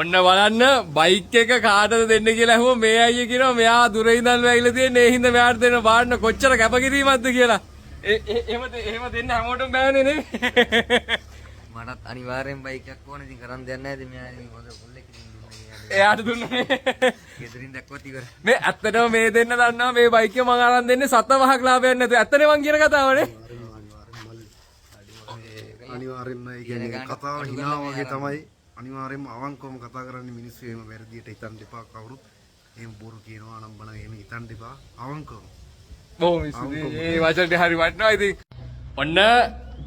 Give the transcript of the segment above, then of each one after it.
ඔන්න බලන්න බයික් එක කාටද දෙන්න කියලා අහුව මේ අයියා කියනවා මෙයා දුර ඉඳන් වැగిලා තියෙන්නේ ඒ හින්දා මෙයාට දෙන්න බාන්න කොච්චර කැපකිරීමක්ද කියලා. එහෙම දෙන්න හැමෝටම බෑනේ නේ. මටත් අනිවාර්යෙන් බයික් එකක් ඕනේ. ඉතින් කරන් දෙයක් නැහැ. ඉතින් මෙයා ඉතින් හොඳ පොල්ලෙක් ඉතින් දුන්නේ. එයාට දුන්නේ. ගෙදරින් දැක්කොත් ඉවර. මේ ඇත්තටම මේ දෙන්න දන්නවා මේ බයික් එක මම අරන් දෙන්නේ 7 වහක් ලාභයක් නැතුව. ඇත්තනේ මං කියන කතාවනේ. අනිවාර්යෙන්ම ඒ කියන්නේ කතාව හිනා වගේ තමයි. අනිවාර්යෙන්ම අවංකවම කතා කරන්නේ මිනිස්සු එහෙම වැරදියට හිතන්න එපා කවුරුත්. එහෙම බොරු කියනවා නම් බන එහෙම හිතන්න එපා. අවංකවම. බොහොම ස්තුතියි. මේ වචනේ හරි වටිනවා ඉතින්. ඔන්න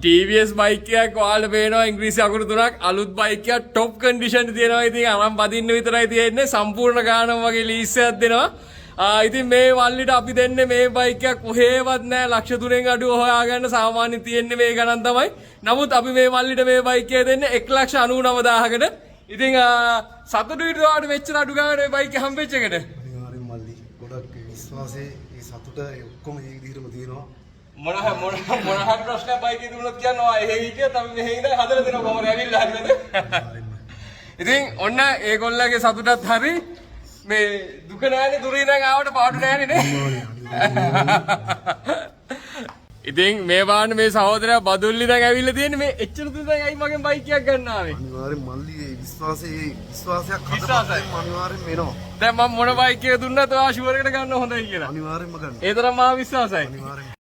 TVS බයික් එකක් ඔයාලට පේනවා ඉංග්‍රීසි අකුරු 3ක් අලුත් බයික් එකක් টොප් කන්ඩිෂන් තියෙනවා. ඉතින් අරන් පදින්න විතරයි තියෙන්නේ. සම්පූර්ණ ගානම වගේ ලීස් එකක් දෙනවා. ඉතින් මේ වල්ලිට අපි දෙන්නේ මේ බයික් එකක් කොහෙවත් නැහැ. ලක්ෂ 3න් අඩුව හොයාගන්න සාමාන්‍ය තියෙන්නේ මේ ගණන් තමයි. නමුත් අපි මේ වල්ලිට මේ බයික් එක දෙන්නේ 1,99,000කට. ඉතින් සතුටු විතරට මෙච්චර අඩු ගානේ බයික් එක හම්බෙච්ච එකට. අනිවාර්යෙන් මල්ලි ගොඩක් විශ්වාසයේ මේ සතුට ඔක්කොම මේ විදිහටම තියෙනවා. මොන හරි ප්‍රශ්නයක් බයික් එක දුන්නොත් කියනවා එහෙ හිටියත් අපි මෙහෙ ඉඳලා හදලා දෙනවා කොහොමද ඇවිල්ලා හරිද. ඉතින් ඔන්න ඒගොල්ලගේ සතුටත් හරි මේ දුක නැහැනේ දුරින් ඉඳන් ආවට පාඩු නැහැනේ නේ. ඉතින් මේ බාන්න මේ සහෝදරයා බදුල්ලි දැන් ඇවිල්ලා තියෙන්නේ මේ එච්චර දුර දැන් ඇයි මගෙන් බයික් එකක් ගන්න ආවේ. අනිවාර්යෙන් මල්ලි විශ්වාසයක් හදලා අනිවාර්යෙන් වෙනවා. දැන් මම මොන බයික් එක දුන්නත් ඔයා ෂුවර් එකට ගන්න හොඳයි කියලා. අනිවාර්යෙන්ම ගන්න. ඒ තරම් මා විශ්වාසයි. අනිවාර්යෙන්